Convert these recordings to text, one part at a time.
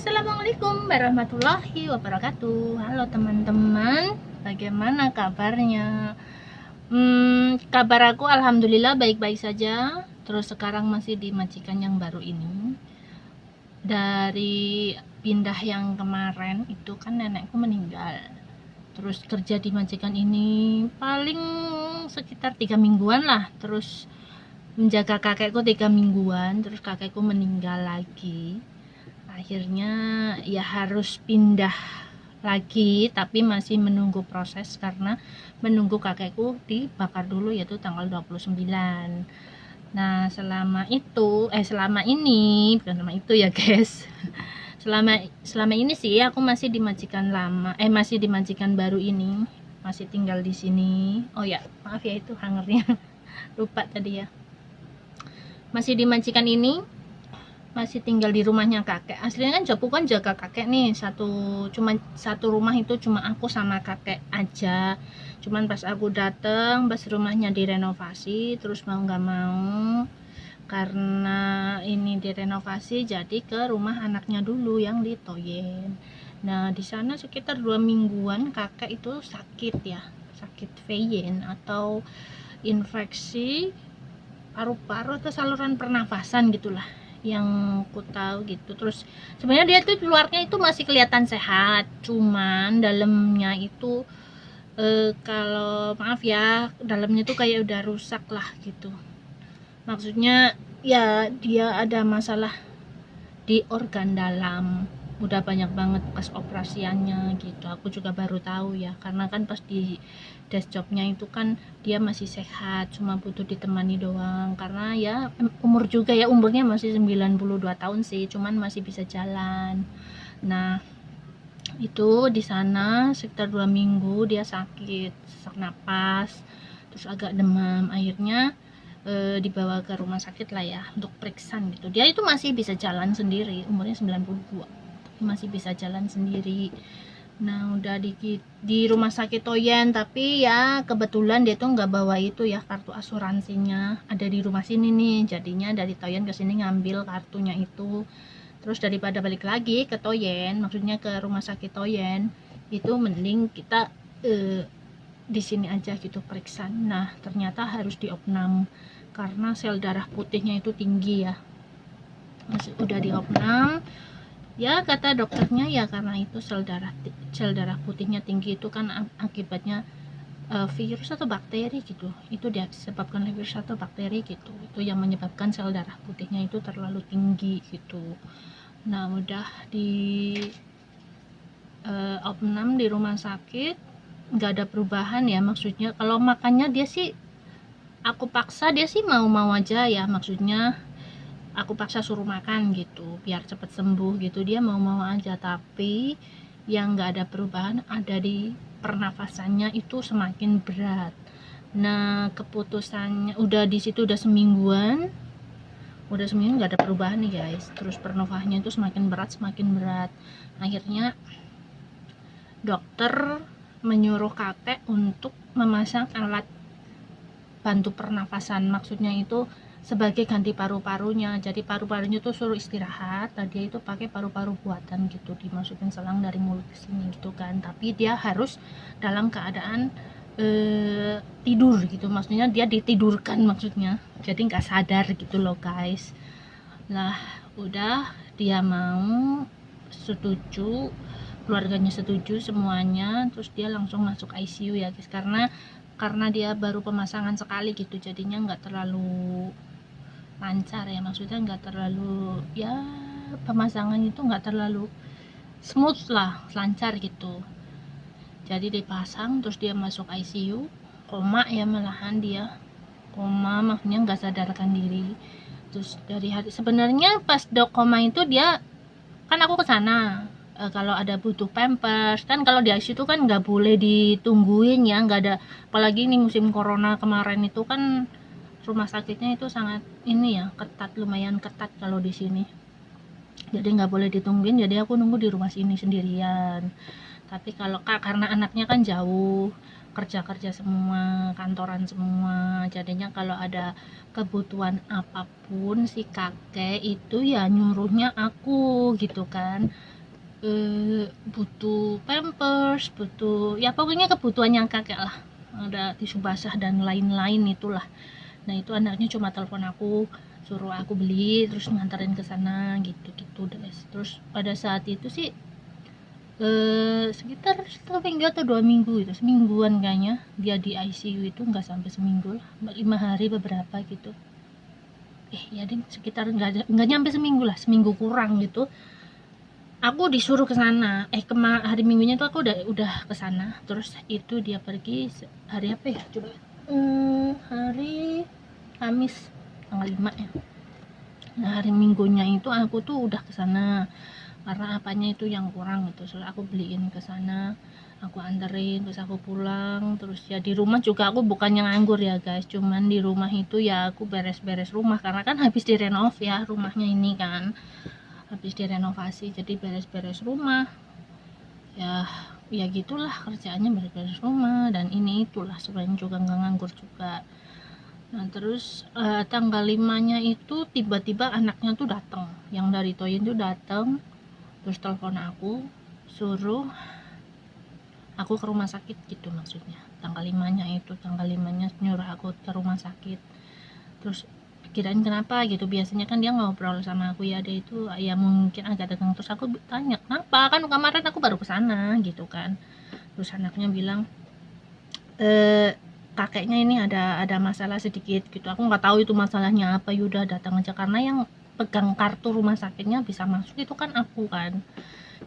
Assalamualaikum warahmatullahi wabarakatuh. Halo teman-teman, bagaimana kabarnya? Kabar aku alhamdulillah baik-baik saja. Terus sekarang masih di majikan yang baru ini. Dari pindah yang kemarin itu kan nenekku meninggal. Terus kerja di majikan ini paling sekitar 3 mingguan lah. Terus menjaga kakekku 3 mingguan, terus kakekku meninggal lagi. Akhirnya ya harus pindah lagi, tapi masih menunggu proses karena menunggu kakekku dibakar dulu, yaitu tanggal 29. Nah selama ini bukan selama itu ya guys, selama ini sih aku masih di majikan lama, masih di majikan baru ini, masih tinggal di sini. Oh ya maaf ya, itu hangernya lupa tadi ya. Masih di majikan ini, masih tinggal di rumahnya kakek. Aslinya kan jobku kan jaga kakek nih, cuma satu rumah itu cuma aku sama kakek aja. Cuman pas aku dateng, pas rumahnya direnovasi, terus mau nggak mau karena ini direnovasi, jadi ke rumah anaknya dulu yang di Toyen. Nah di sana sekitar 2 mingguan kakek itu sakit ya, sakit vein atau infeksi paru-paru atau saluran pernafasan gitulah yang ku tahu gitu. Terus sebenarnya dia tuh luarnya itu masih kelihatan sehat, cuman dalamnya itu kalau maaf ya, dalamnya tuh kayak udah rusak lah gitu. Maksudnya ya dia ada masalah di organ dalam, udah banyak banget pas operasiannya gitu. Aku juga baru tahu ya, karena kan pas di desk jobnya itu kan dia masih sehat, cuma butuh ditemani doang karena ya umur juga ya, umurnya masih 92 tahun sih, cuman masih bisa jalan. Nah itu di sana sekitar 2 minggu dia sakit sesak napas, terus agak demam. Akhirnya dibawa ke rumah sakit lah ya untuk periksan gitu. Dia itu masih bisa jalan sendiri, umurnya 92 tapi masih bisa jalan sendiri. Nah udah di rumah sakit Toyen, tapi ya kebetulan dia tuh nggak bawa itu ya, kartu asuransinya ada di rumah sini nih, jadinya dari Toyen ke sini ngambil kartunya itu. Terus daripada balik lagi ke Toyen, maksudnya ke rumah sakit Toyen, itu mending kita di sini aja gitu periksa. Nah ternyata harus diopnam karena sel darah putihnya itu tinggi ya. Udah diopnam ya, kata dokternya ya karena itu sel darah putihnya tinggi itu kan akibatnya virus atau bakteri gitu. Itu dia disebabkan oleh virus atau bakteri gitu, itu yang menyebabkan sel darah putihnya itu terlalu tinggi gitu. Nah udah di opnam di rumah sakit, nggak ada perubahan ya. Maksudnya kalau makannya dia sih aku paksa, dia sih mau-mau aja ya, maksudnya aku paksa suruh makan gitu biar cepet sembuh gitu, dia mau-mau aja. Tapi yang nggak ada perubahan ada di pernafasannya, itu semakin berat. Nah keputusannya udah di situ udah seminggu nggak ada perubahan nih guys. Terus pernafasnya itu semakin berat. Akhirnya dokter menyuruh kakek untuk memasang alat bantu pernafasan, maksudnya itu sebagai ganti paru-parunya. Jadi paru-parunya tuh suruh istirahat, tadi itu pakai paru-paru buatan gitu, dimasukin selang dari mulut ke sini gitu kan. Tapi dia harus dalam keadaan tidur gitu, maksudnya dia ditidurkan maksudnya, jadi nggak sadar gitu loh guys. Lah udah dia mau, setuju, keluarganya setuju semuanya, terus dia langsung masuk ICU ya guys, karena dia baru pemasangan sekali gitu, jadinya nggak terlalu lancar ya, maksudnya nggak terlalu ya, pemasangan itu nggak terlalu smooth lah, lancar gitu. Jadi dipasang terus dia masuk ICU, koma ya, malahan dia koma, maksudnya nggak sadarkan diri. Terus dari hari sebenarnya pas dok koma itu dia kan aku kesana, kalau ada butuh pampers kan, kalau di ICU itu kan nggak boleh ditungguin ya, nggak ada, apalagi ini musim corona kemarin itu kan rumah sakitnya itu sangat ini ya, ketat, lumayan ketat kalau di sini, jadi nggak boleh ditungguin. Jadi aku nunggu di rumah sini sendirian. Tapi kalau karena anaknya kan jauh, kerja semua, kantoran semua. Jadinya kalau ada kebutuhan apapun si kakek itu ya nyuruhnya aku gitu kan. Butuh pampers, butuh ya pokoknya kebutuhan yang kakek lah, ada tisu basah dan lain-lain itulah. Nah itu anaknya cuma telepon aku, suruh aku beli terus nganterin ke sana gitu deh. Terus pada saat itu sih sekitar 1 minggu atau 2 minggu itu, semingguan kayaknya dia di ICU itu, nggak sampai seminggu lah, 5 hari beberapa gitu. Ya ding, sekitar nggak nyampe seminggu lah, seminggu kurang gitu. Aku disuruh ke sana. Hari Minggunya tuh aku udah ke sana. Terus itu dia pergi hari apa ya? Coba. Hari Kamis tanggal 5 ya. Nah, hari Minggunya itu aku tuh udah ke sana. Karena apanya itu yang kurang gitu. Soalnya aku beliin ke sana, aku anterin, terus aku pulang. Terus ya di rumah juga aku bukannya nganggur ya guys, cuman di rumah itu ya aku beres-beres rumah karena kan habis direnov ya rumahnya ini kan, habis direnovasi, jadi beres-beres rumah ya. Ya gitulah kerjaannya, beres-beres rumah dan ini itulah, sebenarnya juga nggak nganggur juga. Nah terus tanggal 5-nya itu tiba-tiba anaknya tuh datang, yang dari Toyin tuh datang, terus telepon aku, suruh aku ke rumah sakit gitu. Maksudnya tanggal 5-nya itu, tanggal 5-nya nyuruh aku ke rumah sakit. Terus kirain kenapa gitu, biasanya kan dia ngobrol sama aku ya, dia itu ya mungkin agak tegang. Terus aku tanya kenapa, kan kemarin aku baru kesana gitu kan. Terus anaknya bilang kakeknya ini ada masalah sedikit gitu. Aku nggak tahu itu masalahnya apa, Yuda datang aja, karena yang pegang kartu rumah sakitnya bisa masuk itu kan aku kan,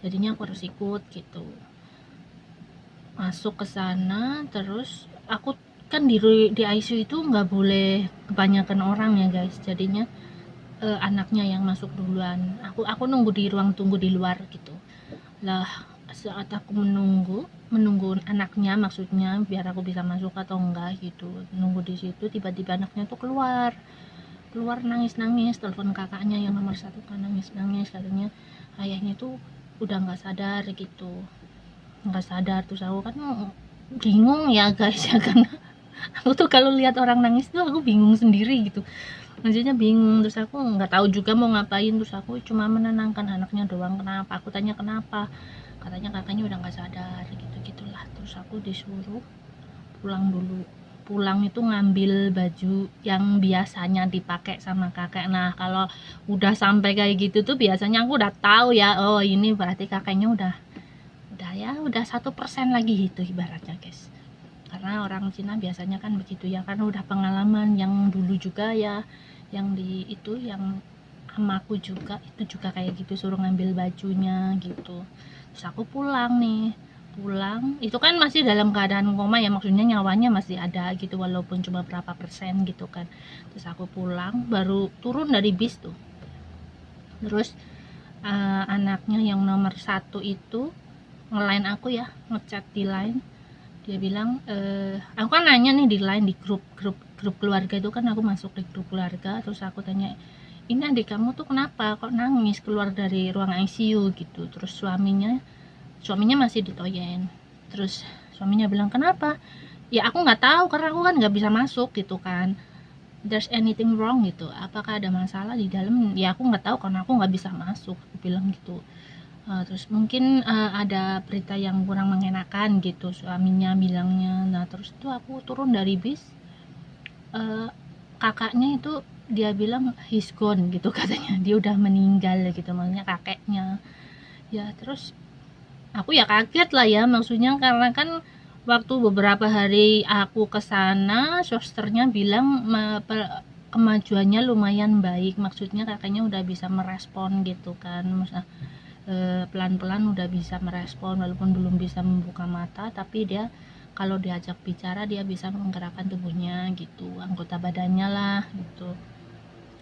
jadinya aku harus ikut gitu. Masuk ke sana, terus aku kan di ICU itu nggak boleh kebanyakan orang ya guys, jadinya anaknya yang masuk duluan. Aku nunggu di ruang tunggu di luar gitu lah. Saat aku menunggu anaknya, maksudnya biar aku bisa masuk atau enggak gitu, nunggu di situ, tiba-tiba anaknya tuh keluar nangis-nangis, telepon kakaknya yang nomor 1 kan, nangis-nangis, katanya ayahnya tuh udah nggak sadar gitu, nggak sadar. Terus aku kan bingung ya guys ya, karena aku tuh kalau lihat orang nangis tuh aku bingung sendiri gitu, maksudnya bingung. Terus aku nggak tahu juga mau ngapain, terus aku cuma menenangkan anaknya doang. Kenapa, aku tanya kenapa, katanya kakaknya udah nggak sadar gitu gitulah. Terus aku disuruh pulang dulu. Pulang itu ngambil baju yang biasanya dipakai sama kakek. Nah kalau udah sampai kayak gitu tuh biasanya aku udah tahu ya, oh ini berarti kakeknya udah 1% lagi gitu ibaratnya guys, karena orang Cina biasanya kan begitu ya, karena udah pengalaman yang dulu juga ya, yang di itu yang amaku juga itu juga kayak gitu, suruh ngambil bajunya gitu. Terus aku pulang itu kan masih dalam keadaan koma ya, maksudnya nyawanya masih ada gitu walaupun cuma berapa persen gitu kan. Terus aku pulang, baru turun dari bis tuh. Terus anaknya yang nomor 1 itu nge-line aku ya, ngechat di line. Dia bilang aku kan nanya nih di line, di grup keluarga itu kan, aku masuk di grup keluarga. Terus aku tanya, ini adik kamu tuh kenapa kok nangis keluar dari ruang ICU gitu. Terus suaminya masih di Toyen. Terus suaminya bilang kenapa, ya aku nggak tahu karena aku kan nggak bisa masuk gitu kan, there's anything wrong gitu, apakah ada masalah di dalam, ya aku nggak tahu karena aku nggak bisa masuk, aku bilang gitu. Terus mungkin ada berita yang kurang mengenakan gitu, suaminya bilangnya. Nah terus itu aku turun dari bis, kakaknya itu dia bilang he's gone gitu katanya, dia udah meninggal gitu, maksudnya kakeknya ya. Terus aku ya kaget lah ya, maksudnya karena kan waktu beberapa hari aku kesana, susternya bilang kemajuannya lumayan baik, maksudnya kakaknya udah bisa merespon gitu kan, maksudnya pelan-pelan udah bisa merespon, walaupun belum bisa membuka mata, tapi dia kalau diajak bicara dia bisa menggerakkan tubuhnya gitu, anggota badannya lah gitu.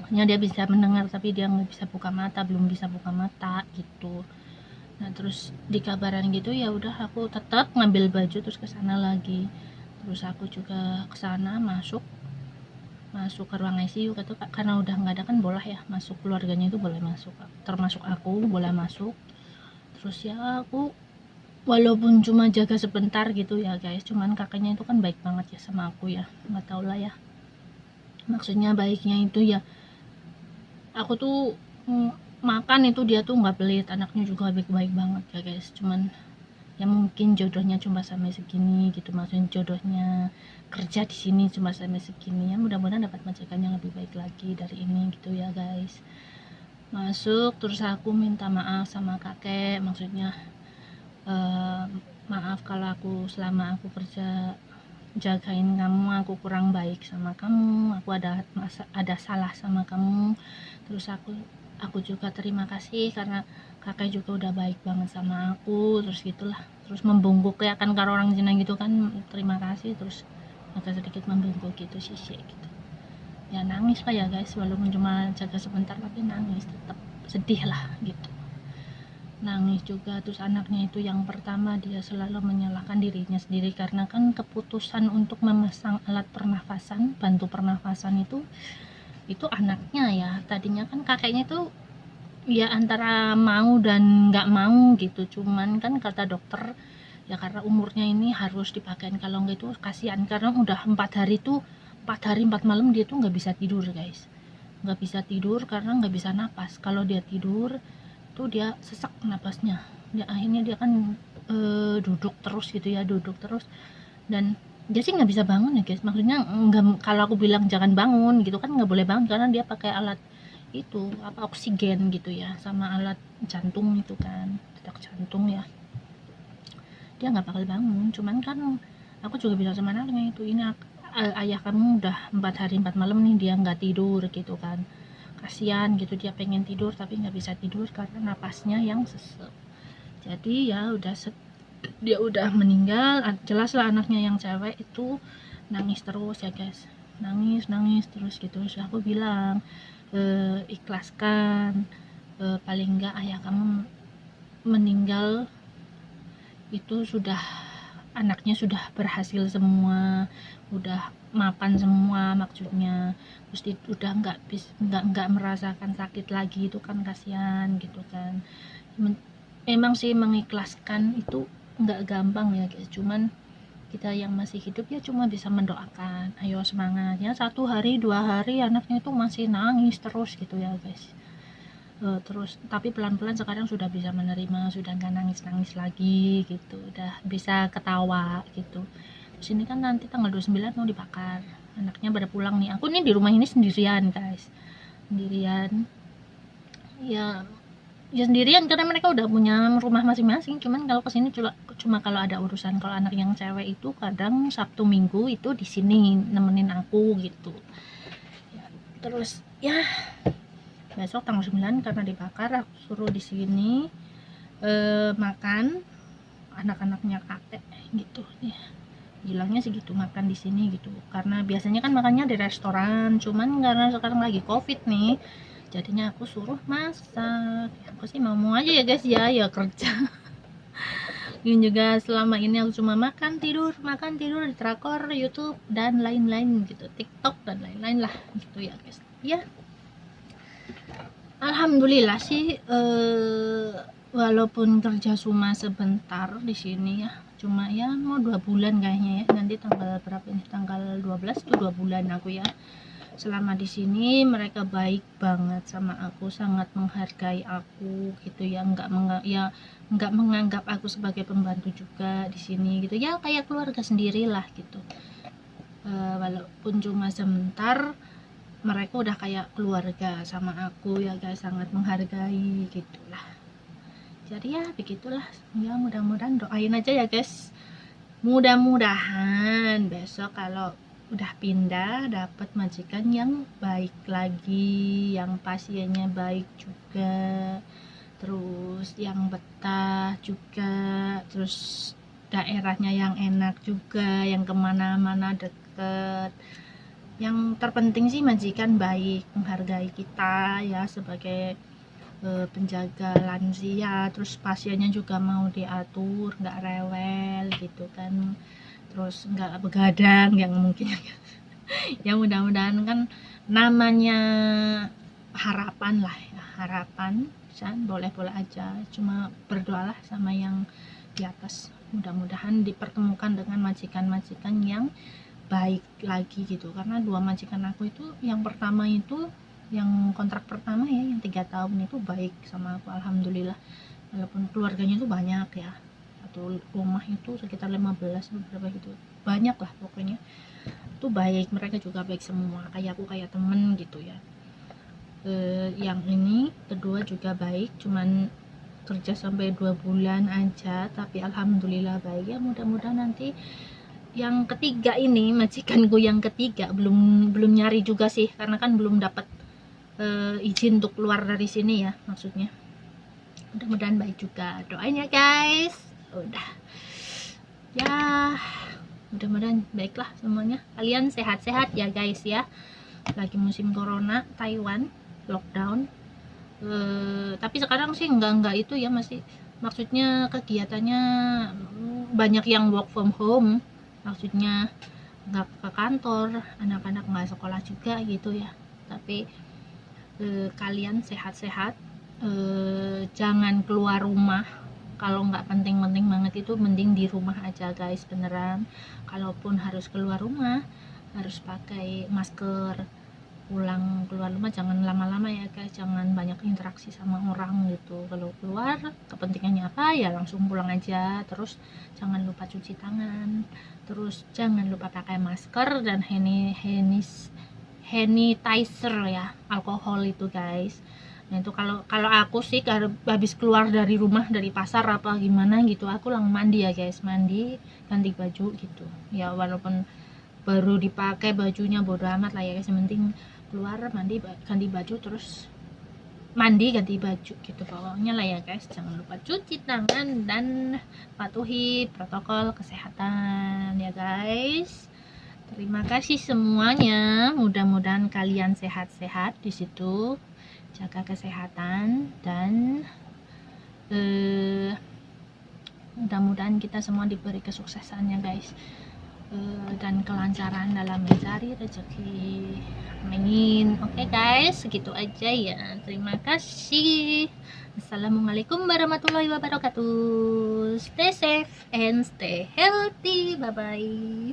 Makanya dia bisa mendengar tapi dia nggak bisa buka mata, belum bisa buka mata gitu. Nah terus dikabaran gitu, ya udah aku tetap ngambil baju terus ke sana lagi. Terus aku juga ke sana, masuk ke ruang ICU gitu, karena udah nggak ada kan boleh ya masuk, keluarganya itu boleh masuk, termasuk aku boleh masuk. Terus ya aku walaupun cuma jaga sebentar gitu ya guys, cuman kakaknya itu kan baik banget ya sama aku ya, nggak tau lah ya, maksudnya baiknya itu ya, aku tuh makan itu dia tuh nggak pelit, anaknya juga baik-baik banget ya guys, cuman ya mungkin jodohnya cuma sampai segini gitu, maksudnya jodohnya kerja di sini cuma sampai segini ya, mudah-mudahan dapat majikan yang lebih baik lagi dari ini gitu ya guys. Masuk terus aku minta maaf sama kakek, maksudnya maaf kalau aku selama aku kerja jagain kamu aku kurang baik sama kamu, aku ada salah sama kamu. Terus aku juga terima kasih karena kakek juga udah baik banget sama aku, terus gitulah, terus membungkuk ya kan, kalau orang Cina gitu kan, terima kasih, terus agak sedikit membungkuk gitu sih gitu ya, nangis lah ya guys, walaupun cuma jaga sebentar tapi nangis, tetap sedih lah gitu, nangis juga. Terus anaknya itu yang pertama dia selalu menyalahkan dirinya sendiri, karena kan keputusan untuk memasang alat pernafasan, bantu pernafasan itu anaknya ya, tadinya kan kakeknya itu ya antara mau dan nggak mau gitu, cuman kan kata dokter ya karena umurnya ini harus dipakai, kalau nggak itu kasihan, karena udah 4 hari tuh, 4 hari 4 malam dia tuh nggak bisa tidur guys, nggak bisa tidur karena nggak bisa napas. Kalau dia tidur tuh dia sesak napasnya, dia akhirnya dia kan duduk terus gitu ya, duduk terus, dan dia sih nggak bisa bangun ya guys, maksudnya nggak, kalau aku bilang jangan bangun gitu kan nggak boleh bangun, karena dia pakai alat itu apa, oksigen gitu ya, sama alat jantung itu kan, detak jantung ya, dia nggak bakal bangun. Cuman kan aku juga bilang sama anaknya itu, ini ayah kamu udah 4 hari 4 malam nih dia nggak tidur gitu kan, kasihan gitu, dia pengen tidur tapi nggak bisa tidur karena napasnya yang sesek. Jadi ya udah dia udah meninggal, jelas lah anaknya yang cewek itu nangis terus ya guys, nangis terus gitu. Terus aku bilang ikhlaskan, paling enggak ayah kamu meninggal itu sudah, anaknya sudah berhasil semua, udah mapan semua maksudnya, terus udah nggak merasakan sakit lagi, itu kan kasihan gitu kan. Emang sih mengikhlaskan itu nggak gampang ya guys, cuman kita yang masih hidup ya cuma bisa mendoakan, ayo semangat ya, 1 hari 2 hari anaknya itu masih nangis terus gitu ya guys. Terus tapi pelan-pelan sekarang sudah bisa menerima, sudah nggak nangis-nangis lagi gitu, udah bisa ketawa gitu. Terus ini kan nanti tanggal 29 mau dibakar, anaknya pada pulang nih, aku nih di rumah ini sendirian guys, sendirian ya, sendirian karena mereka udah punya rumah masing-masing, cuman kalau kesini cuma kalau ada urusan. Kalau anak yang cewek itu kadang Sabtu Minggu itu di sini nemenin aku gitu ya. Terus ya besok tanggal 9 karena dibakar, aku suruh di sini makan anak-anaknya kakek gitu ya, bilangnya segitu, makan di sini gitu, karena biasanya kan makannya di restoran, cuman karena sekarang lagi covid nih jadinya aku suruh masak. Aku sih mau aja ya guys ya kerja. Ini juga selama ini aku cuma makan tidur di drakor, YouTube dan lain-lain gitu, TikTok dan lain-lain lah gitu ya guys ya. Alhamdulillah sih, walaupun kerja cuma sebentar di sini ya, cuma ya mau 2 bulan kayaknya ya, nanti tanggal berapa ini, tanggal 12 tuh 2 bulan aku ya. Selama di sini mereka baik banget sama aku, sangat menghargai aku gitu ya, nggak menganggap aku sebagai pembantu juga di sini gitu ya, kayak keluarga sendiri lah gitu. Walaupun cuma sebentar mereka udah kayak keluarga sama aku ya guys, sangat menghargai gitulah. Jadi ya begitulah ya, mudah-mudahan doain aja ya guys, mudah-mudahan besok kalau udah pindah dapat majikan yang baik lagi, yang pasiennya baik juga, terus yang betah juga, terus daerahnya yang enak juga, yang kemana-mana deket. Yang terpenting sih majikan baik, menghargai kita ya sebagai penjaga lansia, terus pasiennya juga mau diatur, nggak rewel gitu kan, terus nggak begadang yang mungkin ya, mudah-mudahan kan namanya harapan lah ya, harapan boleh-boleh aja, cuma berdoalah sama yang di atas, mudah-mudahan dipertemukan dengan majikan-majikan yang baik lagi gitu. Karena 2 majikan aku itu, yang pertama itu yang kontrak pertama ya, yang 3 tahun itu baik sama aku, alhamdulillah, walaupun keluarganya itu banyak ya, satu rumah itu sekitar 15 beberapa gitu, banyak lah pokoknya itu baik, mereka juga baik semua, kayak aku kayak temen gitu ya. Yang ini kedua juga baik, cuman kerja sampai 2 bulan aja, tapi alhamdulillah baik ya. Mudah-mudahan nanti yang ketiga ini, majikanku yang ketiga, belum nyari juga sih, karena kan belum dapat izin untuk keluar dari sini ya, maksudnya. Mudah-mudahan baik juga, doain ya guys. Udah ya, mudah-mudahan baiklah semuanya, kalian sehat-sehat ya guys ya. Lagi musim corona, Taiwan lockdown. Tapi sekarang sih enggak itu ya, masih, maksudnya kegiatannya banyak yang work from home, maksudnya nggak ke kantor, anak-anak nggak sekolah juga gitu ya. Tapi kalian sehat-sehat, jangan keluar rumah. Kalau nggak penting-penting banget itu mending di rumah aja guys, beneran. Kalaupun harus keluar rumah harus pakai masker. Pulang keluar rumah jangan lama-lama ya guys, jangan banyak interaksi sama orang gitu. Kalau keluar kepentingannya apa ya langsung pulang aja. Terus jangan lupa cuci tangan, terus jangan lupa pakai masker dan sanitizer ya, alkohol itu guys. Nah itu kalau aku sih habis keluar dari rumah, dari pasar apa gimana gitu, aku langsung mandi ya guys, mandi ganti baju gitu ya, walaupun baru dipakai bajunya bodo amat lah ya guys, yang penting keluar mandi ganti baju, terus mandi ganti baju gitu pokoknya lah ya guys. Jangan lupa cuci tangan dan patuhi protokol kesehatan ya guys. Terima kasih semuanya, mudah-mudahan kalian sehat-sehat di situ, jaga kesehatan, dan mudah-mudahan kita semua diberi kesuksesan ya guys, dan kelancaran dalam mencari rezeki, amin. Oke guys, segitu aja ya, terima kasih. Assalamualaikum warahmatullahi wabarakatuh. Stay safe and stay healthy. Bye bye.